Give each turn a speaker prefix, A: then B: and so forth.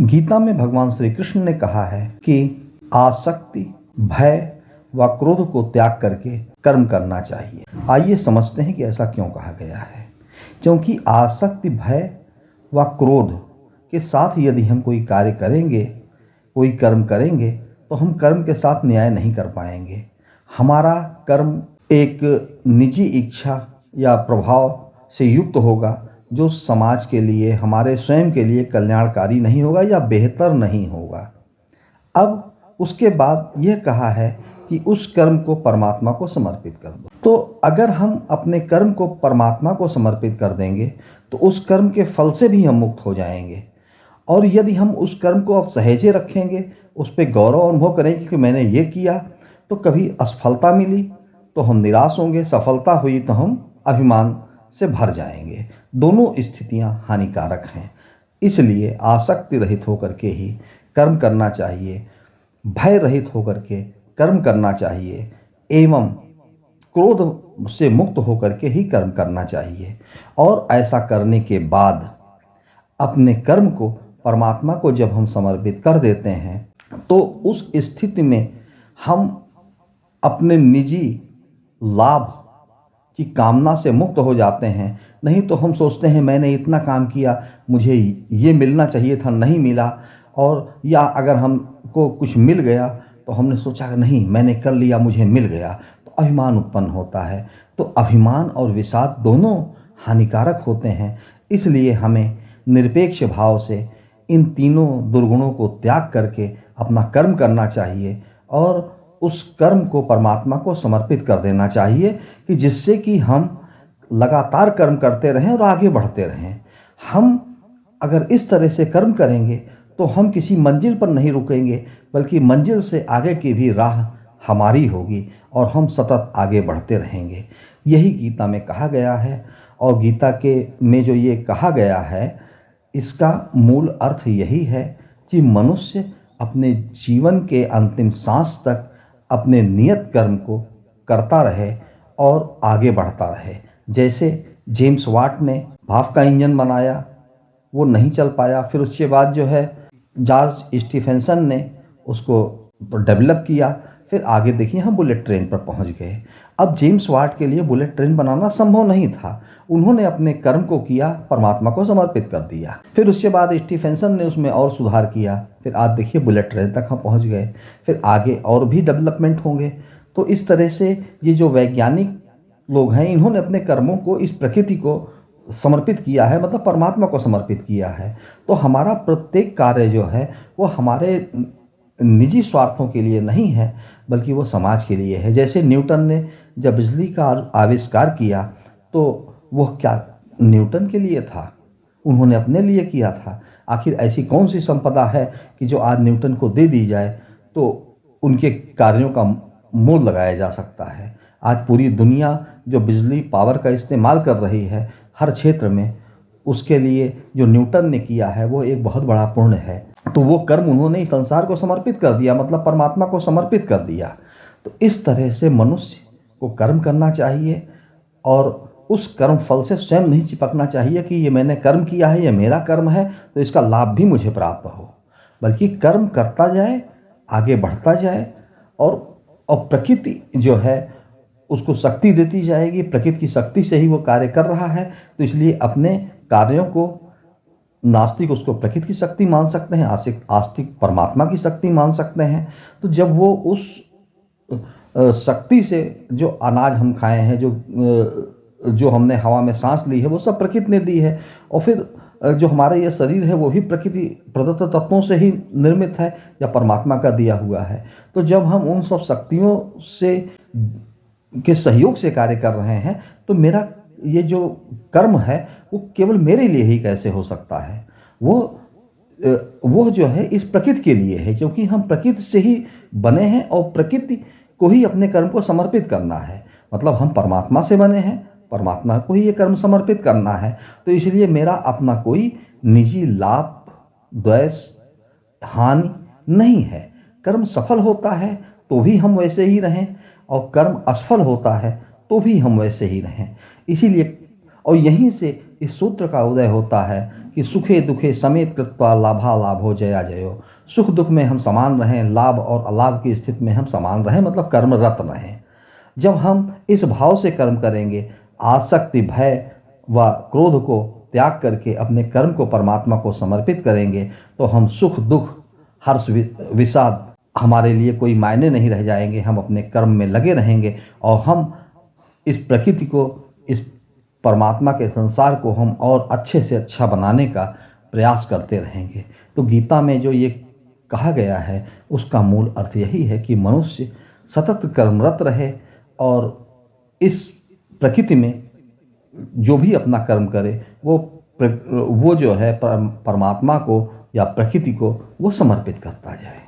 A: गीता में भगवान श्री कृष्ण ने कहा है कि आसक्ति, भय व क्रोध को त्याग करके कर्म करना चाहिए। आइए समझते हैं कि ऐसा क्यों कहा गया है। क्योंकि आसक्ति, भय व क्रोध के साथ यदि हम कोई कार्य करेंगे, कोई कर्म करेंगे, तो हम कर्म के साथ न्याय नहीं कर पाएंगे। हमारा कर्म एक निजी इच्छा या प्रभाव से युक्त होगा जो समाज के लिए, हमारे स्वयं के लिए कल्याणकारी नहीं होगा या बेहतर नहीं होगा। अब उसके बाद यह कहा है कि उस कर्म को परमात्मा को समर्पित कर दो। तो अगर हम अपने कर्म को परमात्मा को समर्पित कर देंगे तो उस कर्म के फल से भी हम मुक्त हो जाएंगे। और यदि हम उस कर्म को अब सहेजे रखेंगे, उस पर गौरव अनुभव करेंगे कि मैंने ये किया, तो कभी असफलता मिली तो हम निराश होंगे, सफलता हुई तो हम अभिमान से भर जाएंगे। दोनों स्थितियां हानिकारक हैं। इसलिए आसक्ति रहित होकर के ही कर्म करना चाहिए, भय रहित होकर के कर्म करना चाहिए एवं क्रोध से मुक्त होकर के ही कर्म करना चाहिए। और ऐसा करने के बाद अपने कर्म को परमात्मा को जब हम समर्पित कर देते हैं तो उस स्थिति में हम अपने निजी लाभ की कामना से मुक्त हो जाते हैं। नहीं तो हम सोचते हैं मैंने इतना काम किया, मुझे ये मिलना चाहिए था, नहीं मिला, और या अगर हमको कुछ मिल गया तो हमने सोचा कि नहीं मैंने कर लिया, मुझे मिल गया, तो अभिमान उत्पन्न होता है। तो अभिमान और विषाद दोनों हानिकारक होते हैं। इसलिए हमें निरपेक्ष भाव से इन तीनों दुर्गुणों को त्याग करके अपना कर्म करना चाहिए और उस कर्म को परमात्मा को समर्पित कर देना चाहिए कि जिससे कि हम लगातार कर्म करते रहें और आगे बढ़ते रहें। हम अगर इस तरह से कर्म करेंगे तो हम किसी मंजिल पर नहीं रुकेंगे, बल्कि मंजिल से आगे की भी राह हमारी होगी और हम सतत आगे बढ़ते रहेंगे। यही गीता में कहा गया है। और गीता के में जो ये कहा गया है, इसका मूल अर्थ यही है कि मनुष्य अपने जीवन के अंतिम सांस तक अपने नियत कर्म को करता रहे और आगे बढ़ता रहे। जैसे जेम्स वाट ने भाप का इंजन बनाया, वो नहीं चल पाया, फिर उसके बाद जो है जॉर्ज स्टीफेंसन ने उसको डेवलप किया, फिर आगे देखिए हम बुलेट ट्रेन पर पहुंच गए। अब जेम्स वाट के लिए बुलेट ट्रेन बनाना संभव नहीं था, उन्होंने अपने कर्म को किया, परमात्मा को समर्पित कर दिया। फिर उसके बाद स्टीफेंसन ने उसमें और सुधार किया, फिर आज देखिए बुलेट ट्रेन तक हम पहुंच गए, फिर आगे और भी डेवलपमेंट होंगे। तो इस तरह से ये जो वैज्ञानिक लोग हैं, इन्होंने अपने कर्मों को इस प्रकृति को समर्पित किया है, मतलब परमात्मा को समर्पित किया है। तो हमारा प्रत्येक कार्य जो है वो हमारे निजी स्वार्थों के लिए नहीं है, बल्कि वो समाज के लिए है। जैसे न्यूटन ने जब बिजली का आविष्कार किया तो वह क्या न्यूटन के लिए था, उन्होंने अपने लिए किया था। आखिर ऐसी कौन सी संपदा है कि जो आज न्यूटन को दे दी जाए तो उनके कार्यों का मोल लगाया जा सकता है। आज पूरी दुनिया जो बिजली पावर का इस्तेमाल कर रही है हर क्षेत्र में, उसके लिए जो न्यूटन ने किया है वो एक बहुत बड़ा पुण्य है। तो वो कर्म उन्होंने इस संसार को समर्पित कर दिया, मतलब परमात्मा को समर्पित कर दिया। तो इस तरह से मनुष्य को कर्म करना चाहिए और उस कर्म फल से स्वयं नहीं चिपकना चाहिए कि ये मैंने कर्म किया है, ये मेरा कर्म है तो इसका लाभ भी मुझे प्राप्त हो, बल्कि कर्म करता जाए, आगे बढ़ता जाए और प्रकृति जो है उसको शक्ति देती जाएगी। प्रकृति की शक्ति से ही वो कार्य कर रहा है, तो इसलिए अपने कार्यों को नास्तिक उसको प्रकृति की शक्ति मान सकते हैं, आस्तिक परमात्मा की शक्ति मान सकते हैं। तो जब वो उस शक्ति से जो अनाज हम खाए हैं, जो हमने हवा में सांस ली है, वो सब प्रकृति ने दी है। और फिर जो हमारा ये शरीर है वो भी प्रकृति प्रदत्त तत्वों से ही निर्मित है या परमात्मा का दिया हुआ है। तो जब हम उन सब शक्तियों से के सहयोग से कार्य कर रहे हैं तो मेरा ये जो कर्म है वो केवल मेरे लिए ही कैसे हो सकता है, वो जो है इस प्रकृति के लिए है, क्योंकि हम प्रकृति से ही बने हैं और प्रकृति को ही अपने कर्म को समर्पित करना है। मतलब हम परमात्मा से बने हैं, परमात्मा को ही ये कर्म समर्पित करना है। तो इसलिए मेरा अपना कोई निजी लाभ, द्वेष, हानि नहीं है। कर्म सफल होता है तो भी हम वैसे ही रहें और कर्म असफल होता है तो भी हम वैसे ही रहें। इसीलिए और यहीं से इस सूत्र का उदय होता है कि सुखे दुखे समेत कृत्वा लाभा लाभो जया जयो। सुख दुख में हम समान रहें, लाभ और अलाभ की स्थिति में हम समान रहें, मतलब कर्मरत रहें। जब हम इस भाव से कर्म करेंगे, आसक्ति भय व क्रोध को त्याग करके अपने कर्म को परमात्मा को समर्पित करेंगे, तो हम सुख दुख हर्ष विषाद हमारे लिए कोई मायने नहीं रह जाएंगे। हम अपने कर्म में लगे रहेंगे और हम इस प्रकृति को, इस परमात्मा के संसार को हम और अच्छे से अच्छा बनाने का प्रयास करते रहेंगे। तो गीता में जो ये कहा गया है उसका मूल अर्थ यही है कि मनुष्य सतत कर्मरत रहे और इस प्रकृति में जो भी अपना कर्म करे वो जो है परमात्मा को या प्रकृति को वो समर्पित करता जाए।